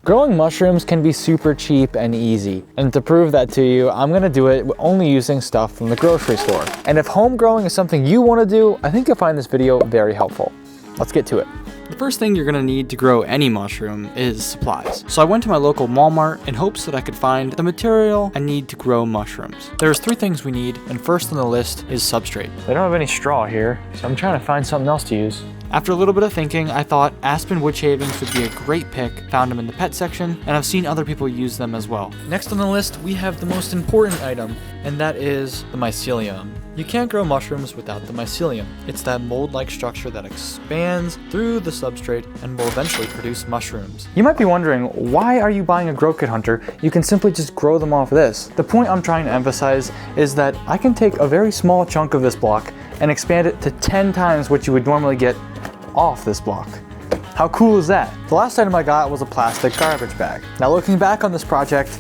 Growing mushrooms can be super cheap and easy. And to prove that to you, I'm gonna do it only using stuff from the grocery store. And if home growing is something you wanna do, I think you'll find this video very helpful. Let's get to it. The first thing you're gonna need to grow any mushroom is supplies. So I went to my local Walmart in hopes that I could find the material I need to grow mushrooms. There's 3 things we need, and first on the list is substrate. They don't have any straw here, so I'm trying to find something else to use. After a little bit of thinking, I thought aspen wood shavings would be a great pick. Found them in the pet section, and I've seen other people use them as well. Next on the list, we have the most important item, and that is the mycelium. You can't grow mushrooms without the mycelium. It's that mold-like structure that expands through the substrate and will eventually produce mushrooms. You might be wondering, why are you buying a Grow Kit Hunter? You can simply just grow them off this. The point I'm trying to emphasize is that I can take a very small chunk of this block and expand it to 10 times what you would normally get off this block. How cool is that? The last item I got was a plastic garbage bag. Now looking back on this project,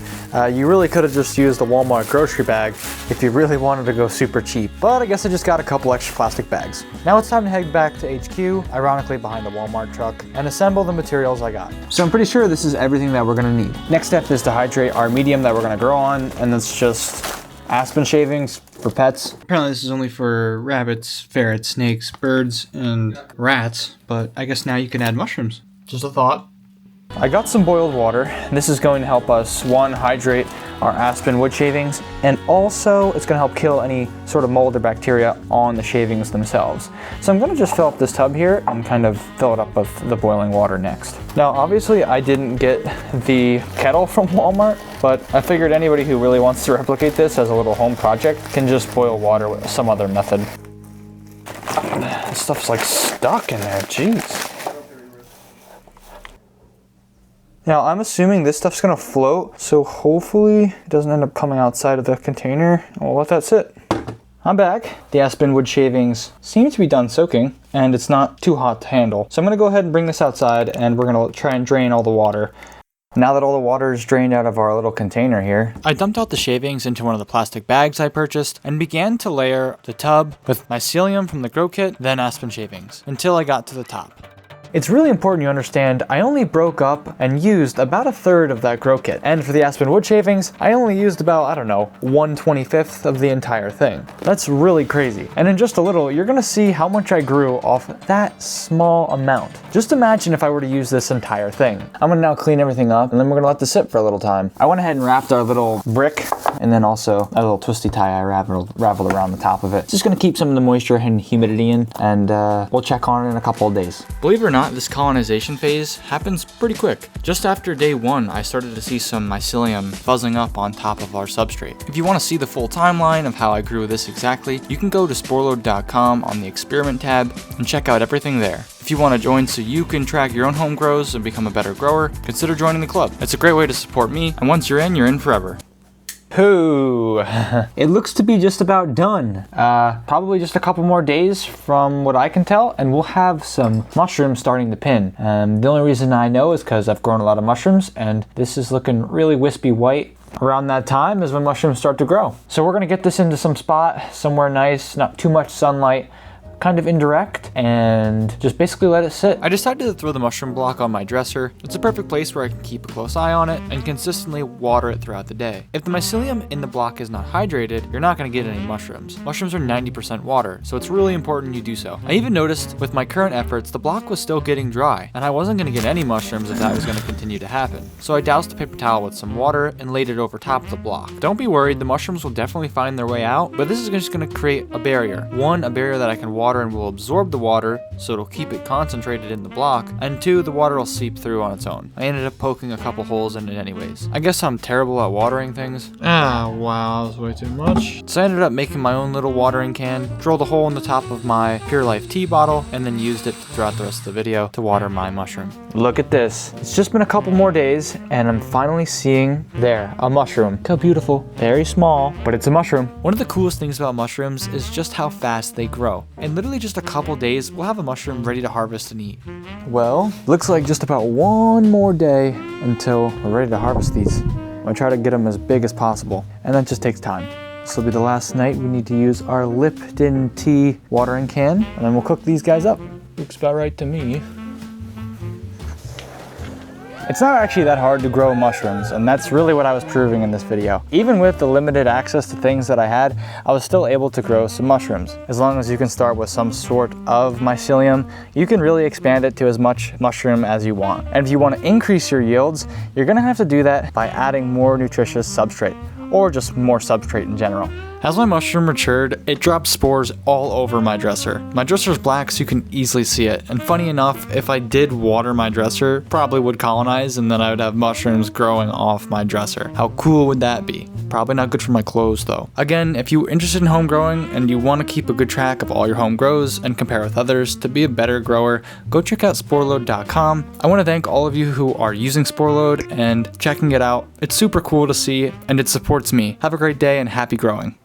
you really could have just used a Walmart grocery bag if you really wanted to go super cheap, but I guess I just got a couple extra plastic bags. Now it's time to head back to HQ, ironically behind the Walmart truck, and assemble the materials I got. So I'm pretty sure this is everything that we're gonna need. Next step is to hydrate our medium that we're gonna grow on, and that's just aspen shavings for pets. Apparently this is only for rabbits, ferrets, snakes, birds, and rats, but I guess now you can add mushrooms. Just a thought. I got some boiled water. This is going to help us, one, hydrate our aspen wood shavings, and also it's gonna help kill any sort of mold or bacteria on the shavings themselves. So I'm gonna just fill up this tub here and kind of fill it up with the boiling water next. Now, obviously I didn't get the kettle from Walmart, but I figured anybody who really wants to replicate this as a little home project can just boil water with some other method. This stuff's like stuck in there, jeez. Now I'm assuming this stuff's gonna float, so hopefully it doesn't end up coming outside of the container. We'll let that sit. I'm back. The aspen wood shavings seem to be done soaking, and it's not too hot to handle. So I'm gonna go ahead and bring this outside, and we're gonna try and drain all the water. Now that all the water is drained out of our little container here, I dumped out the shavings into one of the plastic bags I purchased and began to layer the tub with mycelium from the Grow Kit, then aspen shavings, until I got to the top. it's really important you understand I only broke up and used about 1/3 of that Grow Kit. And for the aspen wood shavings, I only used about, I don't know, 1/25 of the entire thing. That's really crazy. And in just a little, you're gonna see how much I grew off that small amount. Just imagine if I were to use this entire thing. I'm gonna now clean everything up and then we're gonna let this sit for a little time. I went ahead and wrapped our little brick and then also a little twisty tie I raveled around the top of it. Just gonna keep some of the moisture and humidity in, and we'll check on it in a couple of days. Believe it or not, this colonization phase happens pretty quick. Just after day 1, I started to see some mycelium buzzing up on top of our substrate. If you want to see the full timeline of how I grew this exactly, you can go to sporload.com on the experiment tab and check out everything there. If you want to join so you can track your own home grows and become a better grower, consider joining the club. It's a great way to support me, and once you're in forever. Ooh, it looks to be just about done. Probably just a couple more days from what I can tell, and we'll have some mushrooms starting to pin. The only reason I know is because I've grown a lot of mushrooms, and this is looking really wispy white. Around that time is when mushrooms start to grow. So we're gonna get this into some spot, somewhere nice, not too much sunlight, kind of indirect, and just basically let it sit. I decided to throw the mushroom block on my dresser. It's a perfect place where I can keep a close eye on it and consistently water it throughout the day. If the mycelium in the block is not hydrated, you're not going to get any mushrooms. Mushrooms are 90% water, so it's really important you do so. I even noticed with my current efforts, the block was still getting dry, and I wasn't going to get any mushrooms if that was going to continue to happen. So I doused a paper towel with some water and laid it over top of the block. Don't be worried, the mushrooms will definitely find their way out, but this is just going to create a barrier. One, a barrier that I can water and will absorb the water, so it'll keep it concentrated in the block, and 2, the water will seep through on its own. I ended up poking a couple holes in it anyways. I guess I'm terrible at watering things. Wow, that was way too much. So I ended up making my own little watering can, drilled a hole in the top of my Pure Life tea bottle, and then used it throughout the rest of the video to water my mushroom. Look at this. It's just been a couple more days, and I'm finally seeing there, a mushroom. Look how beautiful. Very small, but it's a mushroom. One of the coolest things about mushrooms is just how fast they grow. In literally just a couple days, we'll have a mushroom ready to harvest and eat. Well, looks like just about one more day until we're ready to harvest these. I'm gonna try to get them as big as possible, and that just takes time. This will be the last night we need to use our Lipton tea watering can, and then we'll cook these guys up. Looks about right to me. It's not actually that hard to grow mushrooms, and that's really what I was proving in this video. Even with the limited access to things that I had, I was still able to grow some mushrooms. As long as you can start with some sort of mycelium, you can really expand it to as much mushroom as you want. And if you want to increase your yields, you're going to have to do that by adding more nutritious substrate, or just more substrate in general. As my mushroom matured, it dropped spores all over my dresser. My dresser's black, so you can easily see it. And funny enough, if I did water my dresser, probably would colonize, and then I would have mushrooms growing off my dresser. How cool would that be? Probably not good for my clothes though. Again, if you're interested in home growing and you want to keep a good track of all your home grows and compare with others to be a better grower, go check out Sporload.com. I want to thank all of you who are using Sporload and checking it out. It's super cool to see, and it supports me. Have a great day and happy growing.